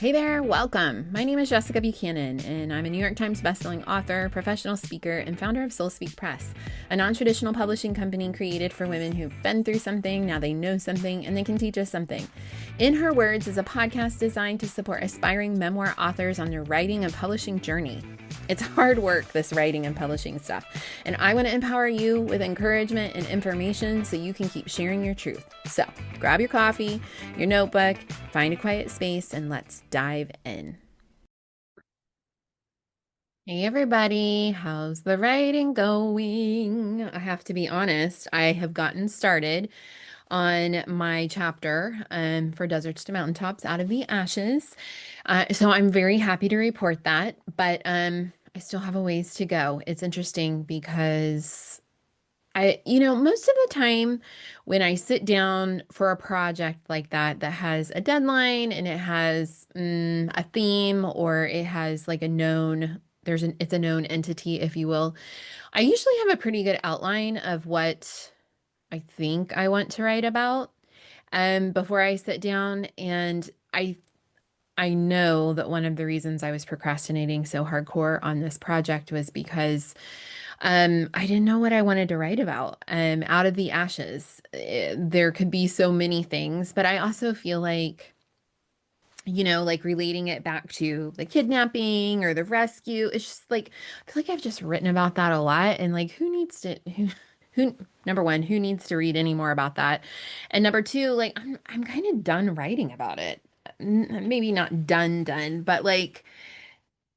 Hey there, welcome. My name is Jessica Buchanan, and I'm a New York Times bestselling author, professional speaker, and founder of Soul Speak Press, a non traditional publishing company created for women who've been through something, now they know something, and they can teach us something. In Her Words is a podcast designed to support aspiring memoir authors on their writing and publishing journey. It's hard work, this writing and publishing stuff, and I want to empower you with encouragement and information so you can keep sharing your truth. So grab your coffee, your notebook, find a quiet space, and let's dive in. Hey everybody, how's the writing going? I have to be honest, I have gotten started on my chapter for Deserts to Mountaintops Out of the Ashes. So I'm very happy to report that, but I still have a ways to go. It's interesting because most of the time when I sit down for a project like that that has a deadline and it has a theme or it has like a known, it's a known entity, if you will. I usually have a pretty good outline of what I think I want to write about before I sit down. And I know that one of the reasons I was procrastinating so hardcore on this project was because I didn't know what I wanted to write about. Out of the ashes, there could be so many things, but I also feel like, like relating it back to the kidnapping or the rescue. It's just like, I feel like I've just written about that a lot. And like, number one, who needs to read any more about that? And number two, like, I'm kind of done writing about it. Maybe not done, but like,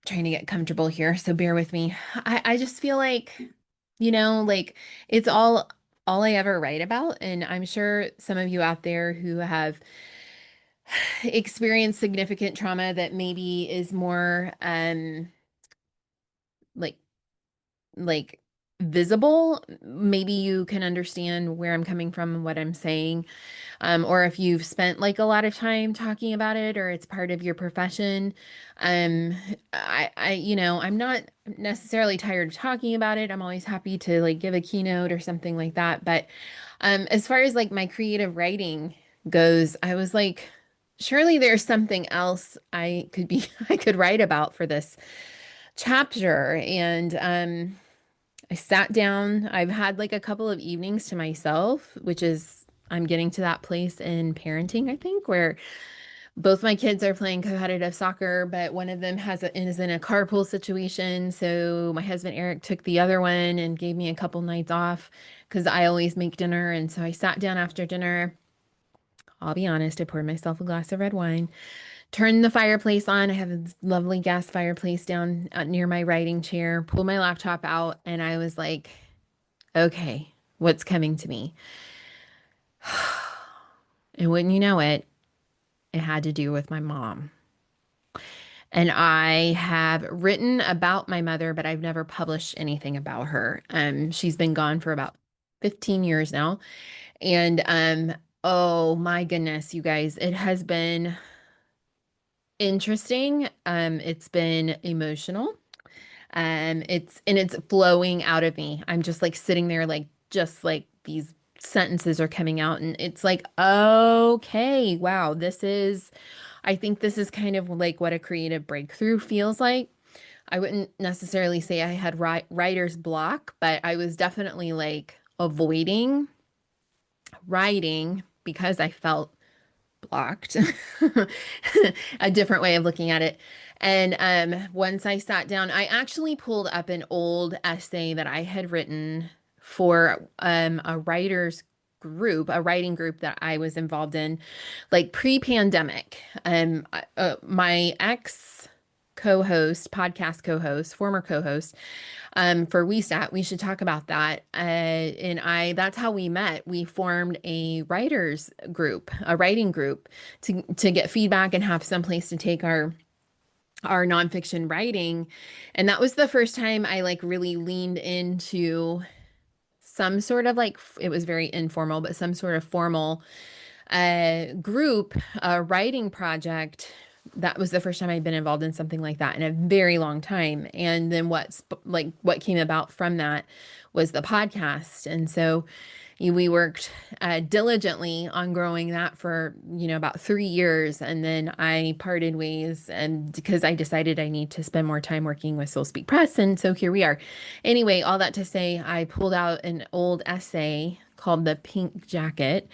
trying to get comfortable here, so bear with me. I just feel like, like it's all I ever write about, and I'm sure some of you out there who have experienced significant trauma that maybe is more like like visible, maybe you can understand where I'm coming from and what I'm saying. Or if you've spent like a lot of time talking about it or it's part of your profession. Um, I'm not necessarily tired of talking about it. I'm always happy to like give a keynote or something like that. But as far as like my creative writing goes, I was like, surely there's something else I could write about for this chapter. And I sat down. I've had like a couple of evenings to myself, which is, I'm getting to that place in parenting, I think, where both my kids are playing competitive soccer, but one of them is in a carpool situation. So my husband Eric took the other one and gave me a couple nights off because I always make dinner. And so I sat down after dinner. I'll be honest, I poured myself a glass of red wine, turned the fireplace on. I have this lovely gas fireplace down near my writing chair, pulled my laptop out, and I was like, okay, what's coming to me? And wouldn't you know it, it had to do with my mom. And I have written about my mother, but I've never published anything about her. She's been gone for about 15 years now. And oh my goodness, you guys, it has been interesting. It's been emotional. It's flowing out of me. I'm just like sitting there, like just like these sentences are coming out, and it's like, okay, wow, I think this is kind of like what a creative breakthrough feels like. I wouldn't necessarily say I had writer's block, but I was definitely like avoiding writing because I felt blocked. A different way of looking at it. And once I sat down, I actually pulled up an old essay that I had written for a writer's group, a writing group that I was involved in, like pre-pandemic. My ex co-host, podcast co-host, former co-host, for We should talk about that. That's how we met. We formed a writers group, a writing group to get feedback and have some place to take our nonfiction writing. And that was the first time I like really leaned into some sort of like, it was very informal, but some sort of formal group, writing project. That was the first time I'd been involved in something like that in a very long time. And then what came about from that was the podcast. And so, We worked diligently on growing that for, about 3 years. And then I parted ways and because I decided I need to spend more time working with Soul Speak Press. And so here we are. Anyway, all that to say, I pulled out an old essay called The Pink Jacket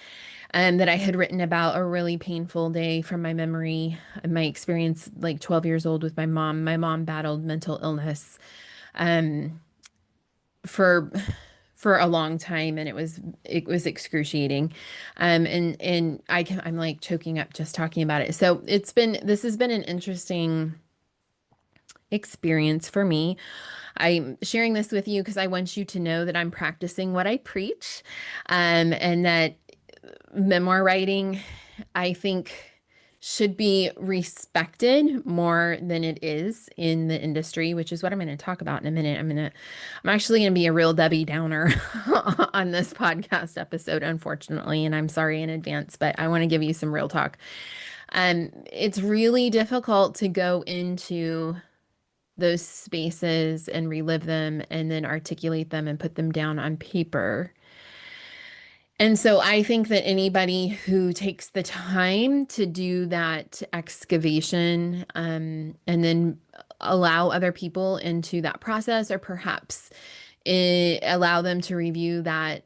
that I had written about a really painful day from my memory, my experience like 12 years old with my mom. My mom battled mental illness um, for for a long time, and it was excruciating. I'm like choking up just talking about it. So this has been an interesting experience for me. I'm sharing this with you because I want you to know that I'm practicing what I preach, and that memoir writing, I think, should be respected more than it is in the industry, which is what I'm going to talk about in a minute. I'm actually going to be a real Debbie Downer on this podcast episode, unfortunately, and I'm sorry in advance, but I want to give you some real talk. It's really difficult to go into those spaces and relive them and then articulate them and put them down on paper. And so I think that anybody who takes the time to do that excavation, and then allow other people into that process, or perhaps allow them to review that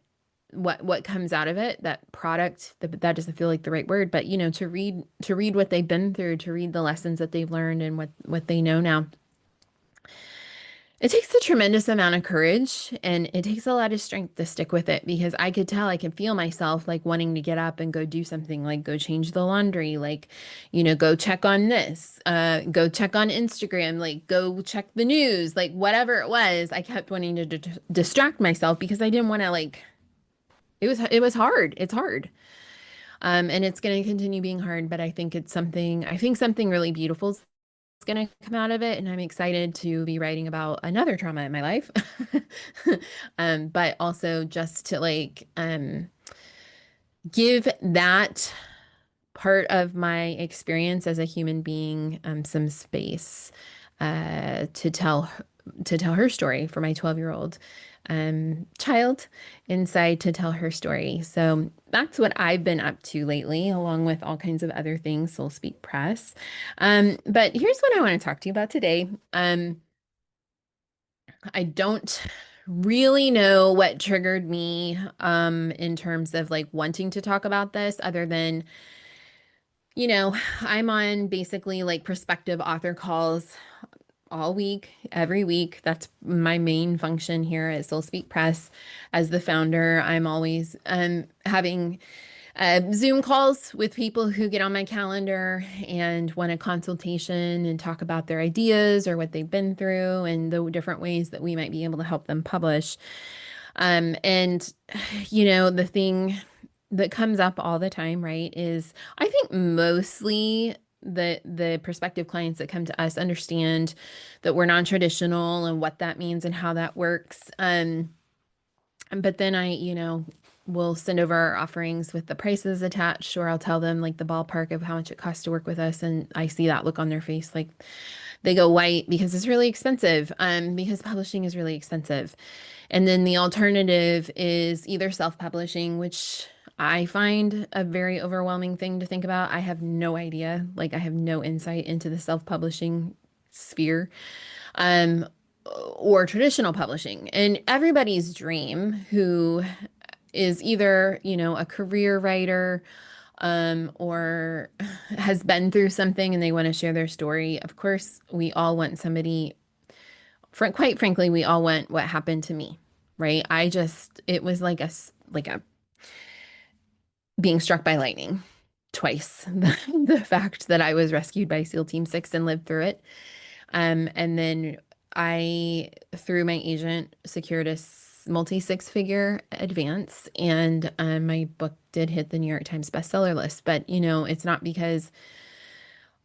what comes out of it, that product, that doesn't feel like the right word, but to read what they've been through, to read the lessons that they've learned and what they know now. It takes a tremendous amount of courage, and it takes a lot of strength to stick with it, because I could tell, I can feel myself like wanting to get up and go do something, like go change the laundry, like, go check on this, go check on Instagram, like go check the news, like whatever it was. I kept wanting to distract myself because I didn't want to, like, it was hard. It's hard. And it's going to continue being hard, but I think something really beautiful is going to come out of it. And I'm excited to be writing about another trauma in my life. But also just to give that part of my experience as a human being some space to tell her story, for my 12-year-old child inside, to tell her story. So that's what I've been up to lately, along with all kinds of other things, Soul Speak Press. But here's what I want to talk to you about today. I don't really know what triggered me in terms of like wanting to talk about this, other than, I'm on basically like prospective author calls all week, every week. That's my main function here at Soul Speak Press. As the founder, I'm always having Zoom calls with people who get on my calendar and want a consultation and talk about their ideas or what they've been through and the different ways that we might be able to help them publish. And the thing that comes up all the time, right, is I think mostly the prospective clients that come to us understand that we're non-traditional and what that means and how that works. But then I, will send over our offerings with the prices attached, or I'll tell them like the ballpark of how much it costs to work with us. And I see that look on their face, like they go white, because it's really expensive, because publishing is really expensive. And then the alternative is either self-publishing, which I find a very overwhelming thing to think about. I have no idea, like I have no insight into the self-publishing sphere. Um, or traditional publishing. And everybody's dream who is either, a career writer, or has been through something and they want to share their story. Of course, we all want somebody, quite frankly, we all want what happened to me, right? It was like a being struck by lightning twice. The fact that I was rescued by SEAL Team 6 and lived through it. And then through my agent, secured a multi-six-figure advance, and my book did hit the New York Times bestseller list. But, it's not because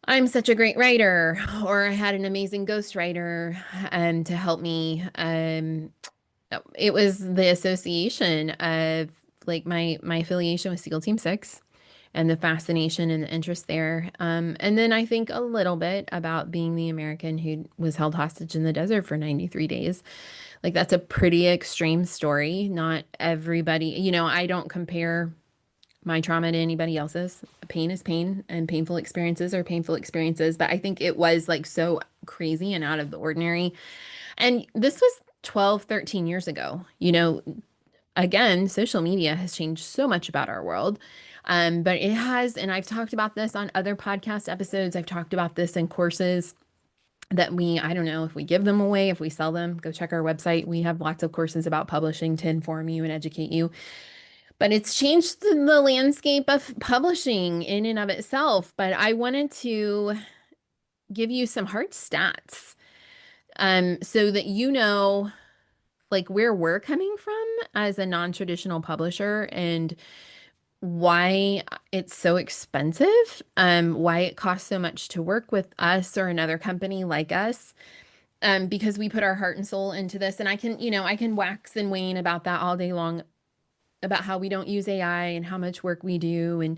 I'm such a great writer or I had an amazing ghostwriter to help me. It was the association of like my affiliation with SEAL Team 6 and the fascination and the interest there. And then I think a little bit about being the American who was held hostage in the desert for 93 days. Like that's a pretty extreme story. Not everybody, I don't compare my trauma to anybody else's. Pain is pain, and painful experiences are painful experiences. But I think it was like so crazy and out of the ordinary. And this was 12, 13 years ago. Again, social media has changed so much about our world. But it has, and I've talked about this on other podcast episodes. I've talked about this in courses that I don't know if we give them away, if we sell them, go check our website. We have lots of courses about publishing to inform you and educate you. But it's changed the landscape of publishing in and of itself. But I wanted to give you some hard stats so that you know like where we're coming from as a non-traditional publisher and why it's so expensive, why it costs so much to work with us or another company like us, because we put our heart and soul into this. And I can wax and wane about that all day long about how we don't use AI and how much work we do. And,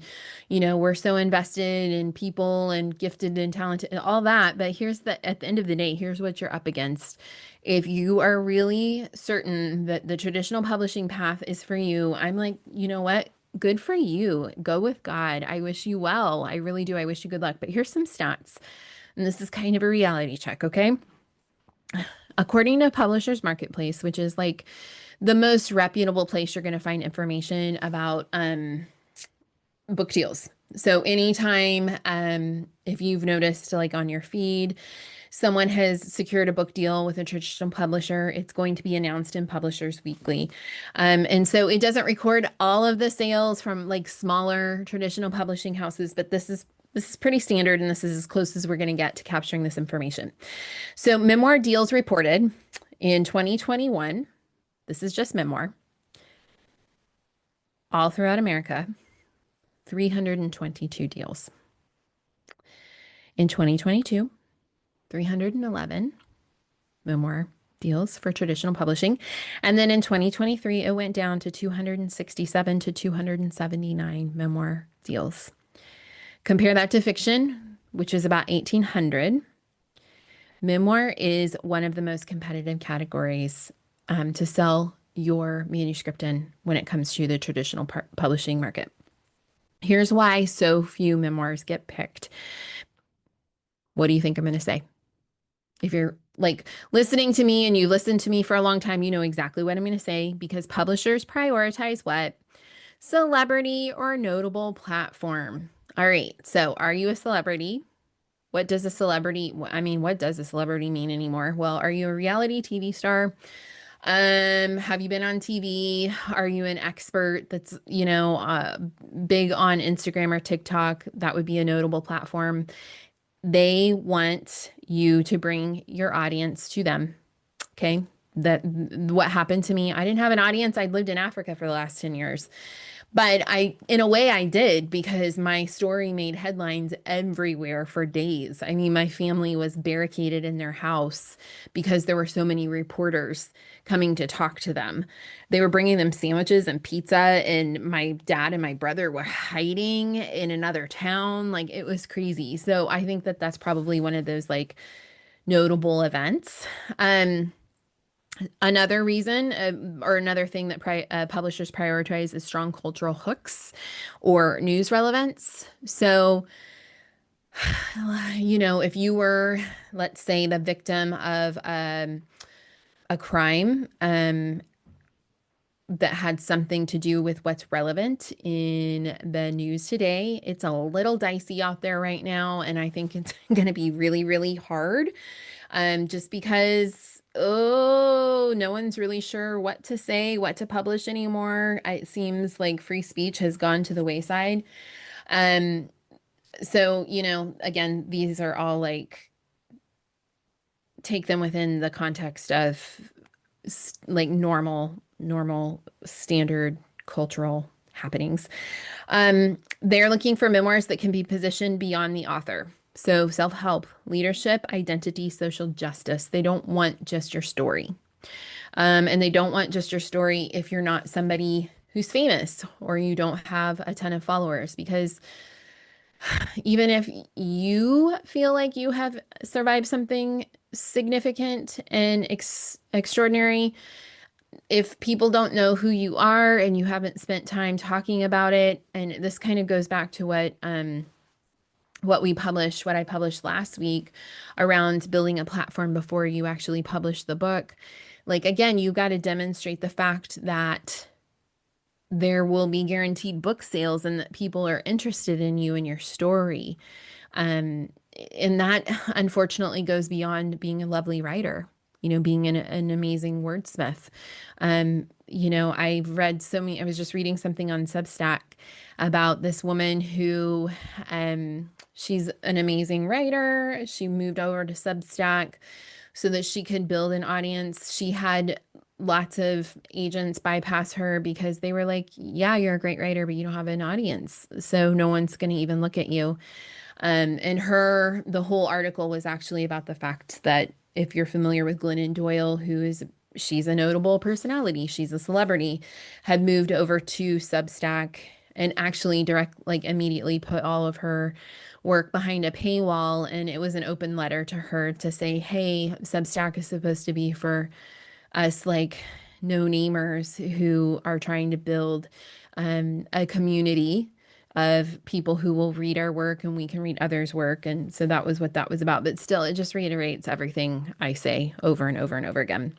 we're so invested in people and gifted and talented and all that. But at the end of the day, here's what you're up against. If you are really certain that the traditional publishing path is for you, I'm like, you know what? Good for you. Go with God. I wish you well. I really do. I wish you good luck. But here's some stats. And this is kind of a reality check, okay? According to Publishers Marketplace, which is like the most reputable place you're going to find information about book deals. So anytime, if you've noticed like on your feed, someone has secured a book deal with a traditional publisher, it's going to be announced in Publishers Weekly. And so it doesn't record all of the sales from like smaller traditional publishing houses, but this is pretty standard, and this is as close as we're going to get to capturing this information. So Memoir deals reported in 2021. This is just Memoir. All throughout America, 322 deals. In 2022, 311 Memoir deals for traditional publishing. And then in 2023, it went down to 267 to 279 Memoir deals. Compare that to fiction, which is about 1,800. Memoir is one of the most competitive categories to sell your manuscript in when it comes to the traditional publishing market. Here's why so few memoirs get picked. What do you think I'm going to say? If you're like listening to me and you listen to me for a long time, you know exactly what I'm going to say, because publishers prioritize what? Celebrity or notable platform. All right. So are you a celebrity? What does a celebrity mean anymore? Well, are you a reality TV star? Have you been on TV? Are you an expert that's, big on Instagram or TikTok? That would be a notable platform. They want you to bring your audience to them. Okay. What happened to me, I didn't have an audience. I'd lived in Africa for the last 10 years. But in a way I did, because my story made headlines everywhere for days. I mean, my family was barricaded in their house because there were so many reporters coming to talk to them. They were bringing them sandwiches and pizza, and my dad and my brother were hiding in another town. Like it was crazy. So I think that that's probably one of those like notable events. Another reason or another thing that publishers prioritize is strong cultural hooks or news relevance. So, if you were, let's say, the victim of a crime that had something to do with what's relevant in the news today, it's a little dicey out there right now. And I think it's going to be really, really hard just because, no one's really sure what to say, what to publish anymore. It seems like free speech has gone to the wayside. Um, so, again, these are all like, take them within the context of like normal standard cultural happenings. They're looking for memoirs that can be positioned beyond the author. So self-help, leadership, identity, social justice. They don't want just your story. And they don't want just your story if you're not somebody who's famous or you don't have a ton of followers, because Even if you feel like you have survived something significant and extraordinary, if people don't know who you are and you haven't spent time talking about it, and this kind of goes back to what I published last week around building a platform before you actually publish the book. Like again, you got to demonstrate the fact that there will be guaranteed book sales and that people are interested in you and your story. Um, and that unfortunately goes beyond being a lovely writer, being an amazing wordsmith. I've read so many, I was just reading something on Substack about this woman who, she's an amazing writer. She moved over to Substack so that she could build an audience. She had lots of agents bypass her because they were like, yeah, you're a great writer, but you don't have an audience. So no one's going to even look at you. The whole article was actually about the fact that if you're familiar with Glennon Doyle, she's a notable personality, she's a celebrity, had moved over to Substack and actually like immediately put all of her work behind a paywall. And it was an open letter to her to say, hey, Substack is supposed to be for us like no-namers who are trying to build a community of people who will read our work and we can read others' work. And so that was what that was about. But still, it just reiterates everything I say over and over and over again.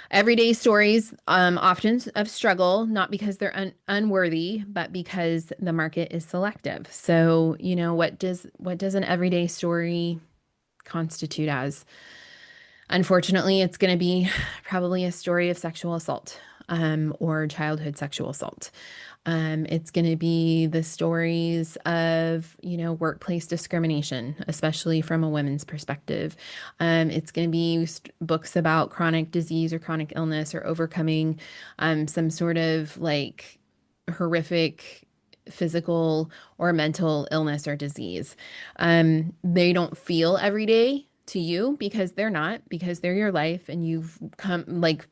Everyday stories, often of struggle, not because they're unworthy, but because the market is selective. So, what does an everyday story constitute as? Unfortunately, it's going to be probably a story of sexual assault, or childhood sexual assault. It's going to be the stories of, workplace discrimination, especially from a women's perspective. It's going to be books about chronic disease or chronic illness or overcoming some sort of like horrific physical or mental illness or disease. They don't feel every day to you because they're not, because they're your life and you've come like,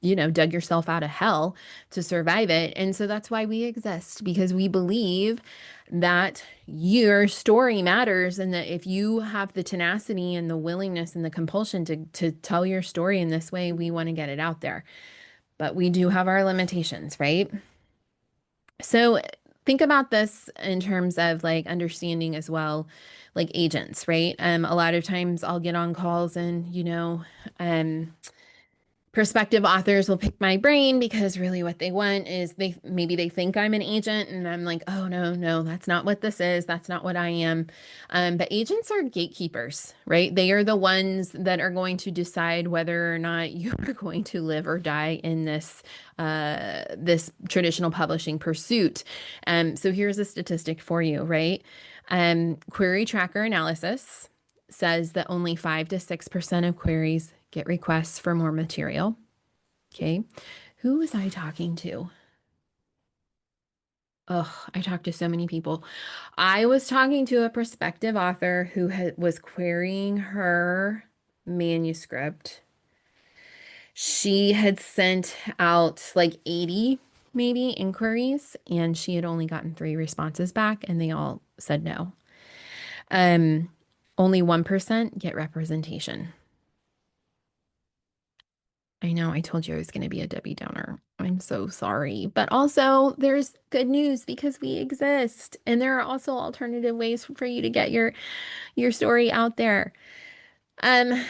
dug yourself out of hell to survive it. And so that's why we exist, because we believe that your story matters and that if you have the tenacity and the willingness and the compulsion to tell your story in this way, we want to get it out there. But we do have our limitations, right? So think about this in terms of like understanding as well, like agents, right? A lot of times I'll get on calls and, um, prospective authors will pick my brain because really what they want is they think I'm an agent and I'm like, oh no, no, that's not what this is. That's not what I am. But agents are gatekeepers, right? They are the ones that are going to decide whether or not you are going to live or die in this traditional publishing pursuit. So here's a statistic for you, right? Query tracker analysis says that only 5 to 6% of queries get requests for more material. Okay. Who was I talking to? Oh, I talked to so many people. I was talking to a prospective author who was querying her manuscript. She had sent out like 80 maybe inquiries and she had only gotten 3 responses back and they all said no. Um, Only 1% get representation. I know I told you I was going to be a Debbie Downer. I'm so sorry. But also, there's good news because we exist. And there are also alternative ways for you to get your story out there. Um,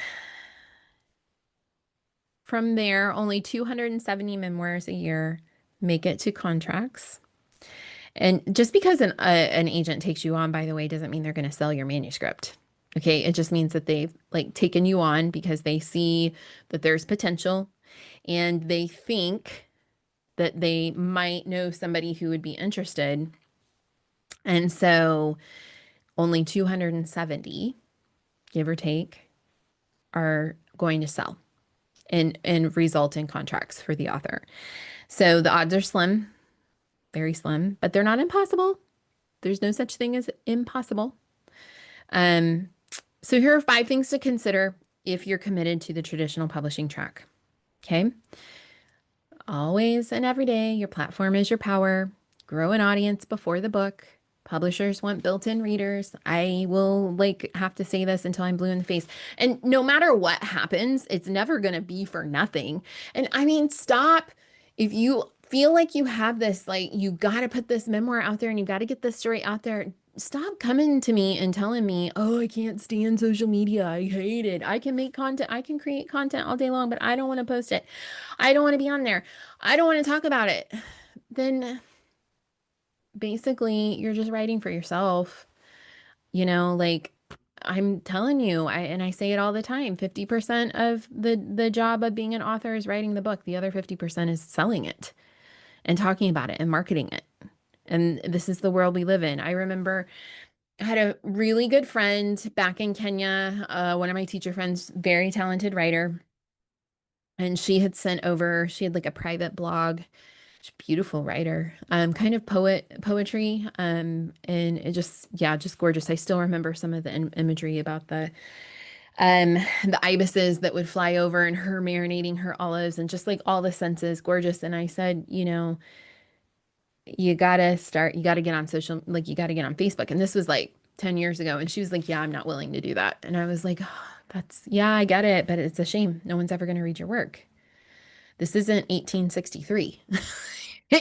from there, only 270 memoirs a year make it to contracts. And just because an agent takes you on, by the way, doesn't mean they're going to sell your manuscript. Okay, it just means that they've like taken you on because they see that there's potential and they think that they might know somebody who would be interested. And so only 270, give or take, are going to sell and result in contracts for the author. So the odds are slim, very slim, but they're not impossible. There's no such thing as impossible. Um, so here are 5 things to consider if you're committed to the traditional publishing track. Okay. Always and every day, your platform is your power. Grow an audience before the book. Publishers want built-in readers. I will like have to say this until I'm blue in the face. And no matter what happens, it's never going to be for nothing. And I mean, stop. If you feel like you have this, like you got to put this memoir out there and you got to get this story out there, stop coming to me and telling me, oh, I can't stand social media. I hate it. I can make content. I can create content all day long, but I don't want to post it. I don't want to be on there. I don't want to talk about it. Then basically you're just writing for yourself. Like I'm telling you, I say it all the time, 50% of the job of being an author is writing the book. The other 50% is selling it and talking about it and marketing it. And this is the world we live in. I remember I had a really good friend back in Kenya, one of my teacher friends, very talented writer, and she had like a private blog. She's a beautiful writer, kind of poetry, and it just, yeah, just gorgeous. I still remember some of the imagery about the ibises that would fly over and her marinating her olives and just like all the senses, gorgeous. And I said, you gotta get on like you gotta get on Facebook. And this was like 10 years ago. And she was like, yeah, I'm not willing to do that. And I was like, oh, yeah, I get it, but it's a shame. No one's ever going to read your work. This isn't 1863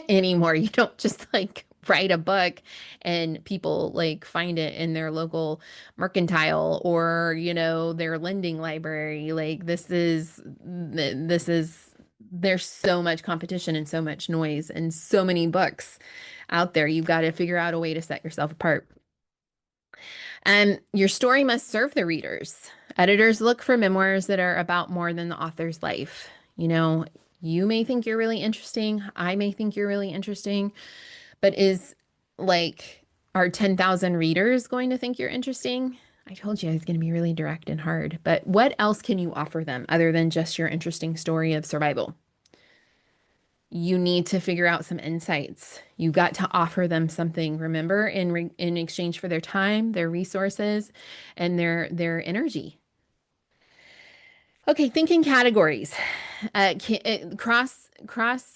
anymore. You don't just like write a book and people like find it in their local mercantile or, their lending library. Like there's so much competition and so much noise and so many books out there. You've got to figure out a way to set yourself apart. And your story must serve the readers. Editors look for memoirs that are about more than the author's life. You may think you're really interesting. I may think you're really interesting, but are 10,000 readers going to think you're interesting? I told you I was going to be really direct and hard, but what else can you offer them other than just your interesting story of survival? You need to figure out some insights. You got to offer them something, remember, in exchange for their time, their resources, and their energy. Okay, think in categories. Cross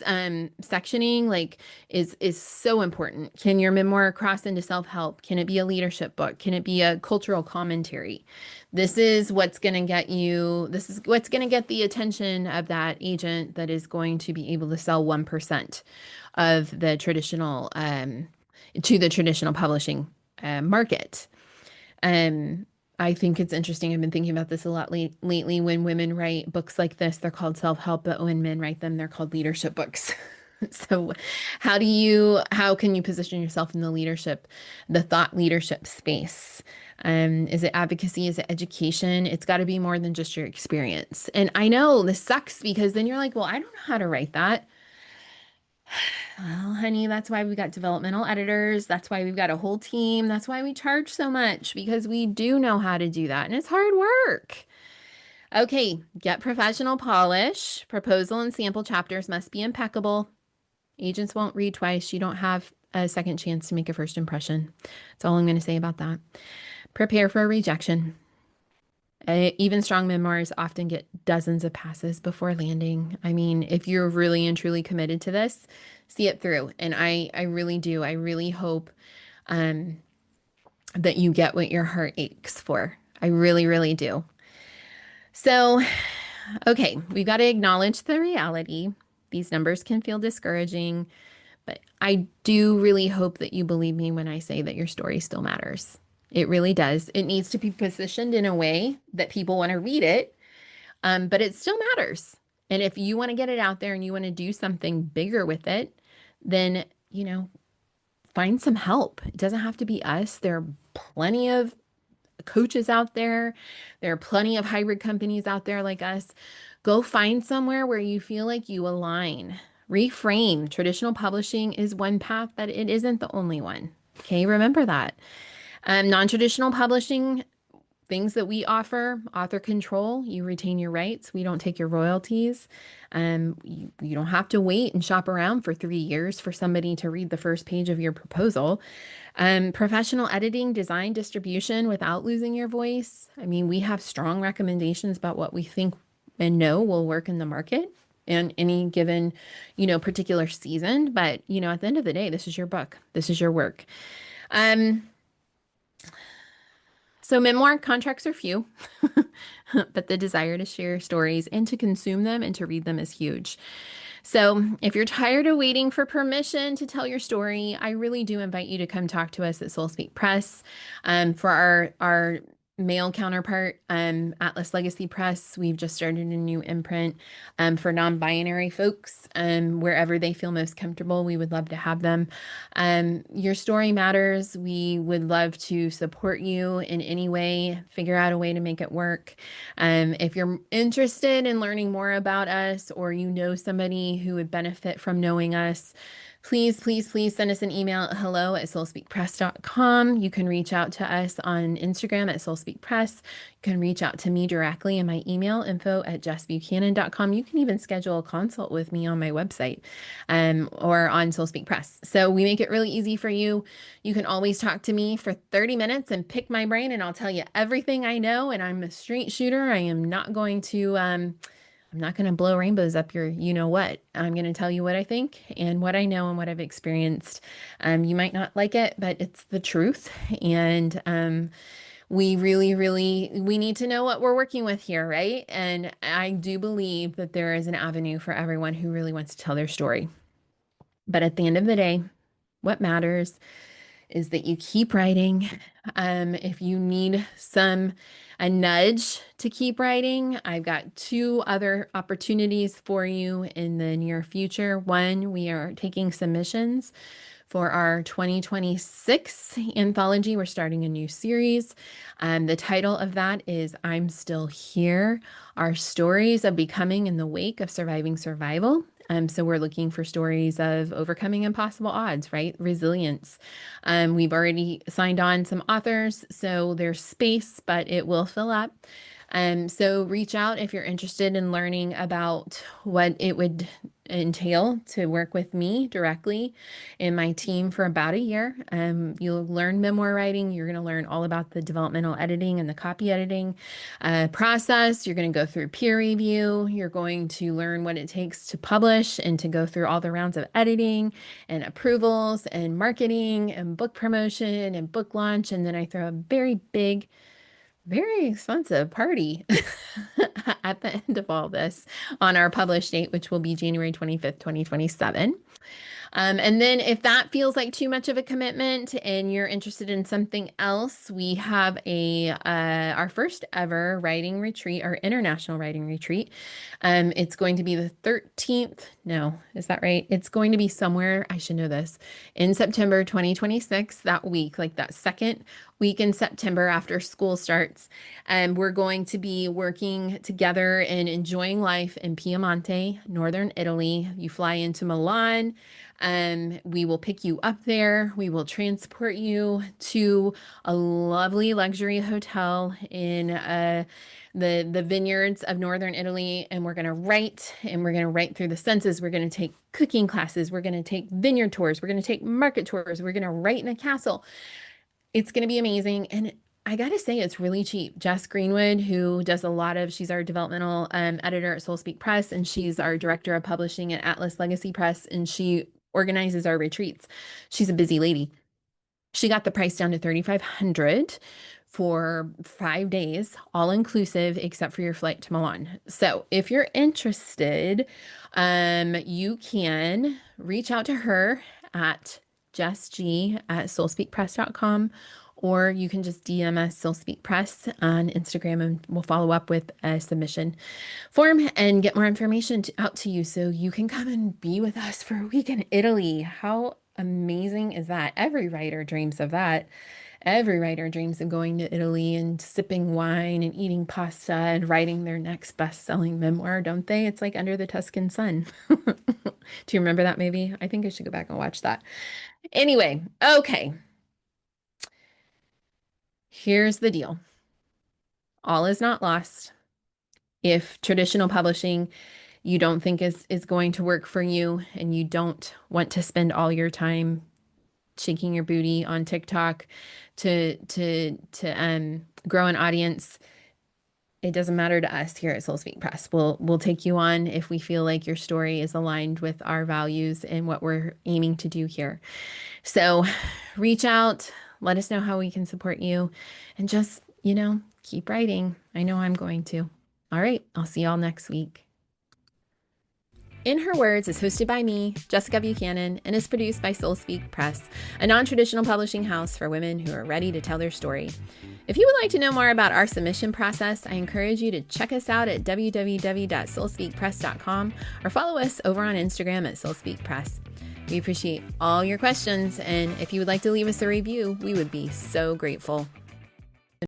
sectioning is so important. Can your memoir cross into self-help? Can it be a leadership book? Can it be a cultural commentary? This is what's going to get the attention of that agent that is going to be able to sell 1% of the traditional to the traditional publishing market. I think it's interesting. I've been thinking about this a lot lately. When women write books like this, they're called self-help, but when men write them, they're called leadership books. So how can you position yourself in the thought leadership space? Is it advocacy? Is it education? It's got to be more than just your experience. And I know this sucks because then you're like, well, I don't know how to write that. Well, honey, that's why we've got developmental editors. That's why we've got a whole team. That's why we charge so much because we do know how to do that. And it's hard work. Okay, get professional polish. Proposal and sample chapters must be impeccable. Agents won't read twice. You don't have a second chance to make a first impression. That's all I'm going to say about that. Prepare for a rejection. Even strong memoirs often get dozens of passes before landing. I mean, if you're really and truly committed to this, see it through. And I really do. I really hope that you get what your heart aches for. I really, really do. So, okay, we've got to acknowledge the reality. These numbers can feel discouraging, but I do really hope that you believe me when I say that your story still matters. It really does. It needs to be positioned in a way that people want to read it, but it still matters. And if you want to get it out there and you want to do something bigger with it, then, find some help. It doesn't have to be us. There are plenty of coaches out there. There are plenty of hybrid companies out there like us. Go find somewhere where you feel like you align. Reframe. Traditional publishing is one path, but it isn't the only one. Okay, remember that. Non-traditional publishing, things that we offer, author control, you retain your rights. We don't take your royalties. You don't have to wait and shop around for 3 years for somebody to read the first page of your proposal. Professional editing, design, distribution without losing your voice. I mean, we have strong recommendations about what we think and know will work in the market in any given, particular season. But, at the end of the day, this is your book. This is your work. Um, so memoir contracts are few, but the desire to share stories and to consume them and to read them is huge. So, if you're tired of waiting for permission to tell your story, I really do invite you to come talk to us at Soul Speak Press. For our male counterpart, Atlas Legacy Press, we've just started a new imprint for non-binary folks. Wherever they feel most comfortable, we would love to have them. Your story matters. We would love to support you in any way, figure out a way to make it work. If you're interested in learning more about us or you know somebody who would benefit from knowing us, please, please, please send us an email at hello@soulspeakpress.com. You can reach out to us on Instagram at soulspeakpress. You can reach out to me directly in my email, info@jessbuchanan.com. You can even schedule a consult with me on my website or on Soul Speak Press. So we make it really easy for you. You can always talk to me for 30 minutes and pick my brain, and I'll tell you everything I know. And I'm a straight shooter. I am not going to I'm not going to blow rainbows up your you know what. I'm going to tell you what I think and what I know and what I've experienced. You might not like it, but it's the truth. And we really, really, we need to know what we're working with here, right? And I do believe that there is an avenue for everyone who really wants to tell their story. But at the end of the day, what matters is that you keep writing. If you need a nudge to keep writing, I've got two other opportunities for you in the near future. One, we are taking submissions for our 2026 anthology. We're starting a new series. The title of that is I'm Still Here, Our Stories of Becoming in the Wake of Surviving Survival. So we're looking for stories of overcoming impossible odds, right? Resilience. We've already signed on some authors, so there's space, but it will fill up. So reach out if you're interested in learning about what it would entail to work with me directly and my team for about a year. You'll learn memoir writing. You're going to learn all about the developmental editing and the copy editing process. You're going to go through peer review. You're going to learn what it takes to publish and to go through all the rounds of editing and approvals and marketing and book promotion and book launch. And then I throw a very big, very expensive party at the end of all this on our published date, which will be January 25th, 2027. And then if that feels like too much of a commitment and you're interested in something else, we have our first ever writing retreat, our international writing retreat. It's going to be the 13th. No, is that right? It's going to be somewhere, I should know this, in September 2026, that week, like that second week in September after school starts. And we're going to be working together and enjoying life in Piemonte, northern Italy. You fly into Milan. We will pick you up there. We will transport you to a lovely luxury hotel in the vineyards of northern Italy, and we're going to write, and we're going to write through the senses. We're going to take cooking classes. We're going to take vineyard tours. We're going to take market tours. We're going to write in a castle. It's going to be amazing. And I got to say, it's really cheap. Jess Greenwood, who does she's our developmental editor at Soul Speak Press, and she's our director of publishing at Atlas Legacy Press, and she organizes our retreats. She's a busy lady. She got the price down to $3,500 for 5 days, all inclusive, except for your flight to Milan. So if you're interested, you can reach out to her at jessg@soulspeakpress.com, or you can just DM us Soul Speak Press on Instagram and we'll follow up with a submission form and get more information out to you so you can come and be with us for a week in Italy. How amazing is that? Every writer dreams of that. Every writer dreams of going to Italy and sipping wine and eating pasta and writing their next best-selling memoir, don't they? It's like Under the Tuscan Sun. Do you remember that movie? I think I should go back and watch that. Anyway, okay. Here's the deal. All is not lost. If traditional publishing you don't think is going to work for you and you don't want to spend all your time shaking your booty on TikTok to grow an audience, It doesn't matter to us here at Soul Speak Press. We'll take you on if we feel like your story is aligned with our values and what we're aiming to do here. So reach out, let us know how we can support you, and just, keep writing. I know I'm going to. All right, I'll see y'all next week. In Her Words is hosted by me, Jessica Buchanan, and is produced by Soul Speak Press, a non-traditional publishing house for women who are ready to tell their story. If you would like to know more about our submission process, I encourage you to check us out at www.soulspeakpress.com or follow us over on Instagram at Soul Speak Press. We appreciate all your questions, and if you would like to leave us a review, we would be so grateful.